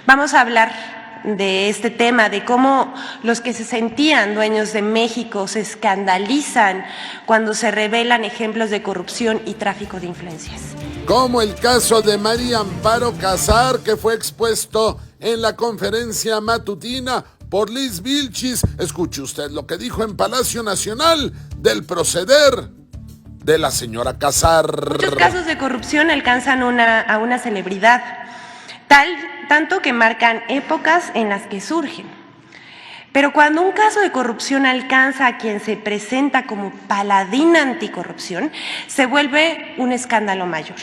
Vamos a hablar de este tema, de cómo los que se sentían dueños de México se escandalizan cuando se revelan ejemplos de corrupción y tráfico de influencias. Como el caso de María Amparo Casar, que fue expuesto en la conferencia matutina por Liz Vilchis. Escuche usted lo que dijo en Palacio Nacional del proceder de la señora Casar. Muchos casos de corrupción alcanzan a una celebridad, tanto que marcan épocas en las que surgen. Pero cuando un caso de corrupción alcanza a quien se presenta como paladín anticorrupción, se vuelve un escándalo mayor.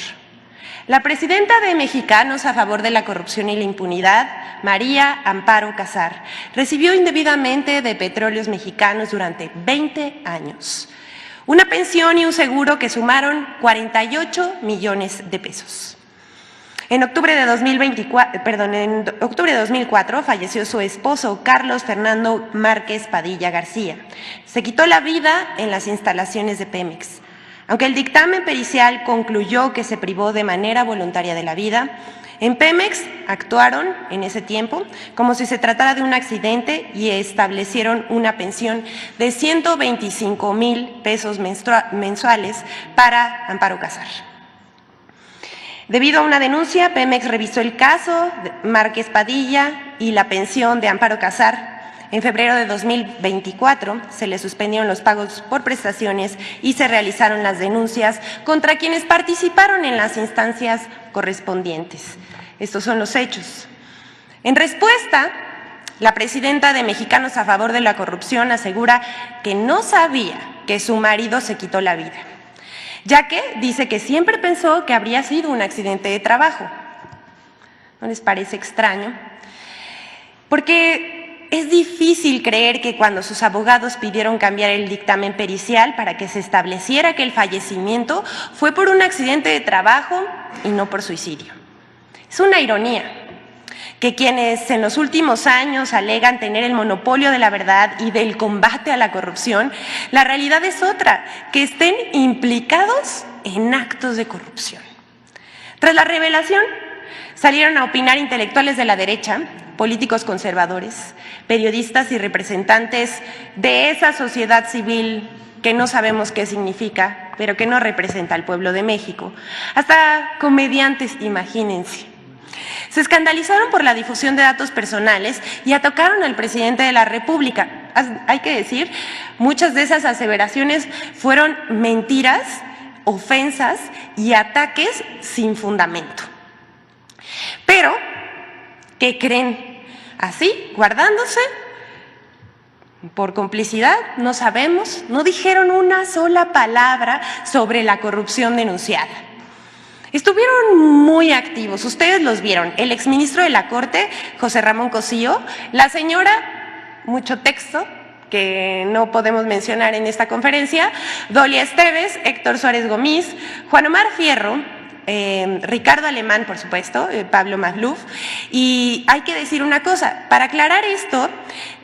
La presidenta de Mexicanos a favor de la corrupción y la impunidad, María Amparo Casar, recibió indebidamente de Petróleos Mexicanos durante 20 años una pensión y un seguro que sumaron 48 millones de pesos. En octubre de 2004 falleció su esposo, Carlos Fernando Márquez Padilla García. Se quitó la vida en las instalaciones de Pemex. Aunque el dictamen pericial concluyó que se privó de manera voluntaria de la vida, en Pemex actuaron en ese tiempo como si se tratara de un accidente y establecieron una pensión de 125,000 pesos mensuales para Amparo Casar. Debido a una denuncia, Pemex revisó el caso de Márquez Padilla y la pensión de Amparo Casar. En febrero de 2024 se le suspendieron los pagos por prestaciones y se realizaron las denuncias contra quienes participaron en las instancias correspondientes. Estos son los hechos. En respuesta, la presidenta de Mexicanos a favor de la corrupción asegura que no sabía que su marido se quitó la vida, ya que dice que siempre pensó que habría sido un accidente de trabajo. ¿No les parece extraño? Porque es difícil creer que cuando sus abogados pidieron cambiar el dictamen pericial para que se estableciera que el fallecimiento fue por un accidente de trabajo y no por suicidio. Es una ironía que quienes en los últimos años alegan tener el monopolio de la verdad y del combate a la corrupción, la realidad es otra, que estén implicados en actos de corrupción. Tras la revelación, salieron a opinar intelectuales de la derecha, políticos conservadores, periodistas y representantes de esa sociedad civil que no sabemos qué significa, pero que no representa al pueblo de México, hasta comediantes, imagínense. Se escandalizaron por la difusión de datos personales y atacaron al presidente de la República. Hay que decir, muchas de esas aseveraciones fueron mentiras, ofensas y ataques sin fundamento. Pero, ¿qué creen? Así, guardándose, por complicidad, no sabemos, no dijeron una sola palabra sobre la corrupción denunciada. Estuvieron muy activos, ustedes los vieron, el exministro de la Corte, José Ramón Cosío, la señora, mucho texto que no podemos mencionar en esta conferencia, Dolia Esteves, Héctor Suárez Gómez, Juan Omar Fierro, Ricardo Alemán, por supuesto, Pablo Magluf. Y hay que decir una cosa, para aclarar esto,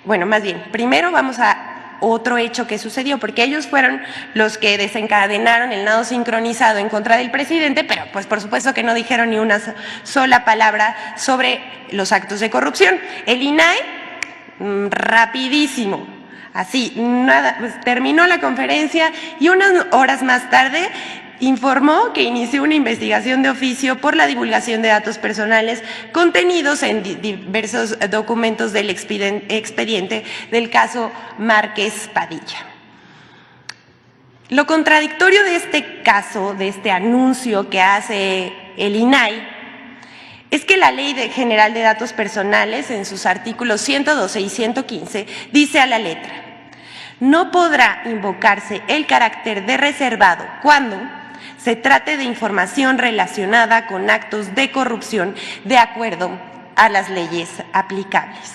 bueno, más bien, primero vamos a otro hecho que sucedió, porque ellos fueron los que desencadenaron el nado sincronizado en contra del presidente, pero pues por supuesto que no dijeron ni una sola palabra sobre los actos de corrupción. El INAI, rapidísimo, así, nada, pues terminó la conferencia y unas horas más tarde informó que inició una investigación de oficio por la divulgación de datos personales contenidos en diversos documentos del expediente del caso Márquez Padilla. Lo contradictorio de este caso, de este anuncio que hace el INAI, es que la Ley General de Datos Personales, en sus artículos 112 y 115, dice a la letra: no podrá invocarse el carácter de reservado cuando se trate de información relacionada con actos de corrupción de acuerdo a las leyes aplicables.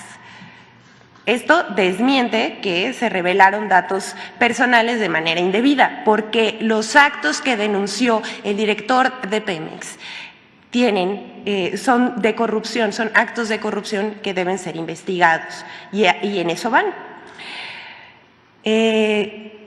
Esto desmiente que se revelaron datos personales de manera indebida, porque los actos que denunció el director de Pemex son de corrupción, son actos de corrupción que deben ser investigados, y en eso van.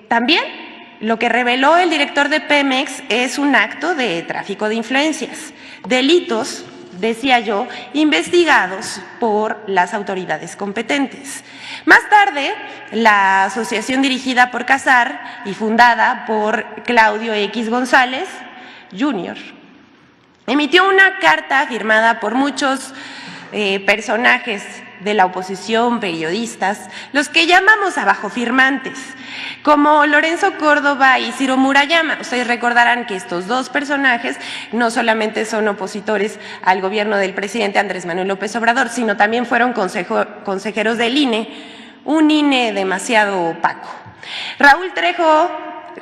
También lo que reveló el director de Pemex es un acto de tráfico de influencias, delitos decía yo, investigados por las autoridades competentes. Más tarde, la asociación dirigida por Casar y fundada por Claudio X González Jr. emitió una carta firmada por muchos personajes de la oposición, periodistas, los que llamamos abajofirmantes, como Lorenzo Córdoba y Ciro Murayama. Ustedes recordarán que estos dos personajes no solamente son opositores al gobierno del presidente Andrés Manuel López Obrador, sino también fueron consejeros del INE, un INE demasiado opaco. Raúl Trejo,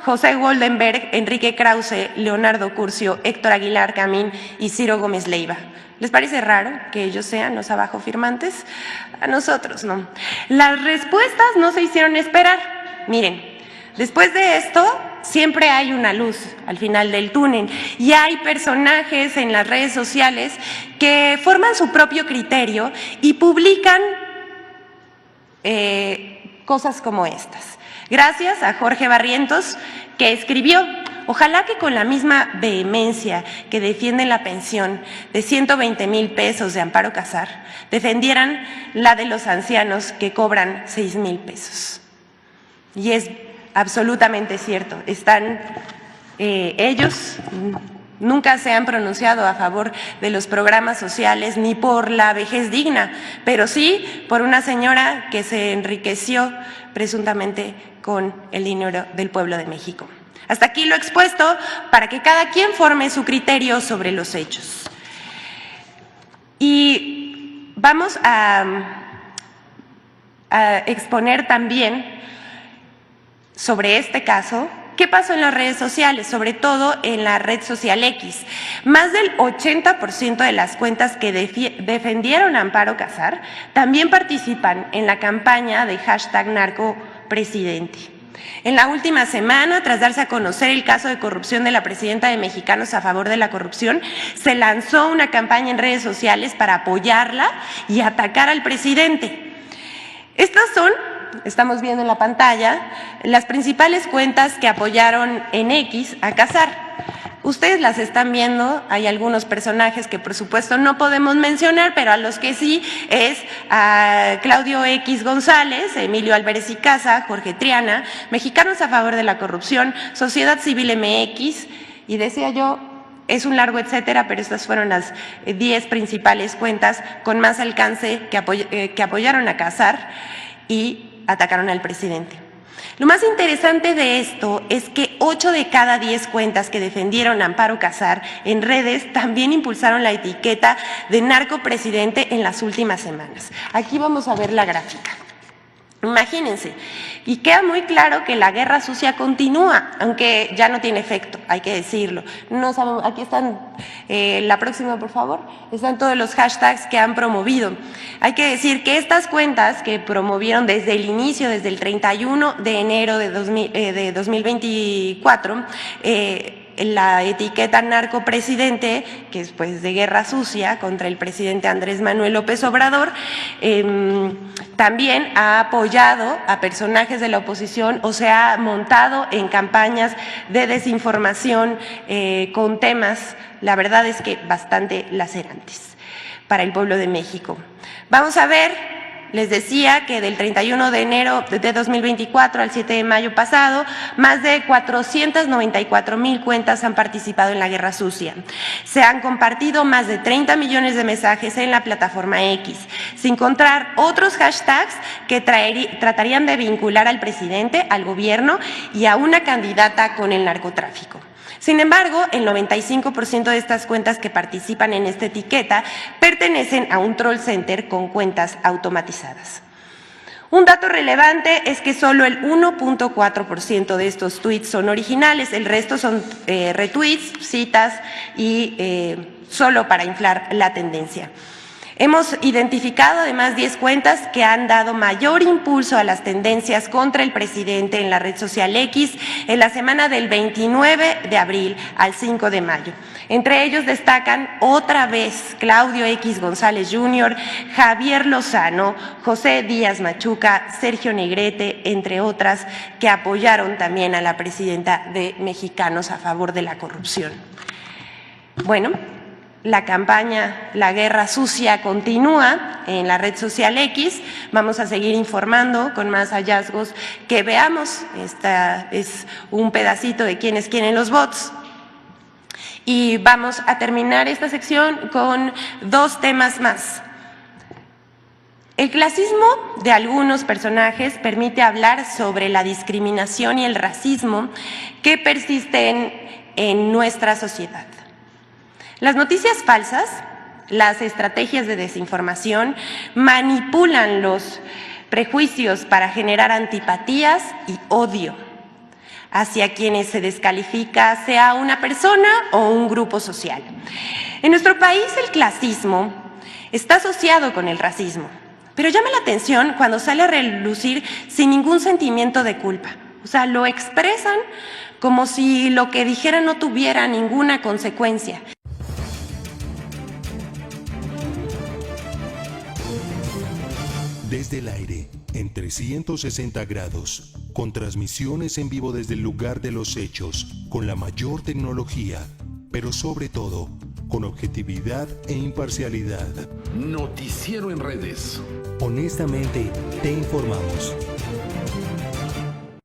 José Goldenberg, Enrique Krause, Leonardo Curcio, Héctor Aguilar Camín y Ciro Gómez Leiva. ¿Les parece raro que ellos sean los abajofirmantes? A nosotros no. Las respuestas no se hicieron esperar. Miren, después de esto siempre hay una luz al final del túnel y hay personajes en las redes sociales que forman su propio criterio y publican cosas como estas. Gracias a Jorge Barrientos, que escribió: ojalá que con la misma vehemencia que defienden la pensión de 120,000 pesos de Amparo Casar, defendieran la de los ancianos que cobran 6,000 pesos. Y es absolutamente cierto, ellos nunca se han pronunciado a favor de los programas sociales ni por la vejez digna, pero sí por una señora que se enriqueció presuntamente con el dinero del pueblo de México. Hasta aquí lo expuesto para que cada quien forme su criterio sobre los hechos. Y vamos a exponer también sobre este caso qué pasó en las redes sociales, sobre todo en la red social X. Más del 80% de las cuentas que defendieron a Amparo Casar también participan en la campaña de #NarcoPresidente. En la última semana, tras darse a conocer el caso de corrupción de la presidenta de Mexicanos a favor de la corrupción, se lanzó una campaña en redes sociales para apoyarla y atacar al presidente. Estas son, estamos viendo en la pantalla, las principales cuentas que apoyaron en X a Casar. Ustedes las están viendo, hay algunos personajes que por supuesto no podemos mencionar, pero a los que sí es a Claudio X González, Emilio Álvarez y Casa, Jorge Triana, Mexicanos a favor de la corrupción, Sociedad Civil MX, y decía yo, es un largo etcétera, pero estas fueron las 10 principales cuentas con más alcance que apoyaron a Casar y atacaron al presidente. Lo más interesante de esto es que 8 de cada 10 cuentas que defendieron a Amparo Casar en redes también impulsaron la etiqueta de narcopresidente en las últimas semanas. Aquí vamos a ver la gráfica. Imagínense, y queda muy claro que la guerra sucia continúa, aunque ya no tiene efecto, hay que decirlo. No sabemos, aquí están, la próxima por favor, están todos los hashtags que han promovido. Hay que decir que estas cuentas que promovieron desde el inicio, desde el 31 de enero de 2024, la etiqueta narcopresidente, que es pues de guerra sucia contra el presidente Andrés Manuel López Obrador, también ha apoyado a personajes de la oposición o se ha montado en campañas de desinformación con temas, la verdad es que bastante lacerantes para el pueblo de México. Vamos a ver. Les decía que del 31 de enero de 2024 al 7 de mayo pasado, más de 494,000 cuentas han participado en la guerra sucia. Se han compartido más de 30 millones de mensajes en la plataforma X, sin contar otros hashtags que tratarían de vincular al presidente, al gobierno y a una candidata con el narcotráfico. Sin embargo, el 95% de estas cuentas que participan en esta etiqueta pertenecen a un troll center con cuentas automatizadas. Un dato relevante es que solo el 1.4% de estos tweets son originales, el resto son retweets, citas y solo para inflar la tendencia. Hemos identificado además 10 cuentas que han dado mayor impulso a las tendencias contra el presidente en la red social X en la semana del 29 de abril al 5 de mayo. Entre ellos destacan otra vez Claudio X González Jr., Javier Lozano, José Díaz Machuca, Sergio Negrete, entre otras, que apoyaron también a la presidenta de Mexicanos a favor de la corrupción. Bueno, La campaña La Guerra Sucia continúa en la red social X. Vamos a seguir informando con más hallazgos que veamos. Esta es un pedacito de quiénes quieren los bots. Y vamos a terminar esta sección con 2 temas más. El clasismo de algunos personajes permite hablar sobre la discriminación y el racismo que persisten en nuestra sociedad. Las noticias falsas, las estrategias de desinformación manipulan los prejuicios para generar antipatías y odio hacia quienes se descalifica, sea una persona o un grupo social. En nuestro país el clasismo está asociado con el racismo, pero llama la atención cuando sale a relucir sin ningún sentimiento de culpa. O sea, lo expresan como si lo que dijeran no tuviera ninguna consecuencia. Desde el aire, en 360 grados, con transmisiones en vivo desde el lugar de los hechos, con la mayor tecnología, pero sobre todo, con objetividad e imparcialidad. Noticiero en redes. Honestamente, te informamos.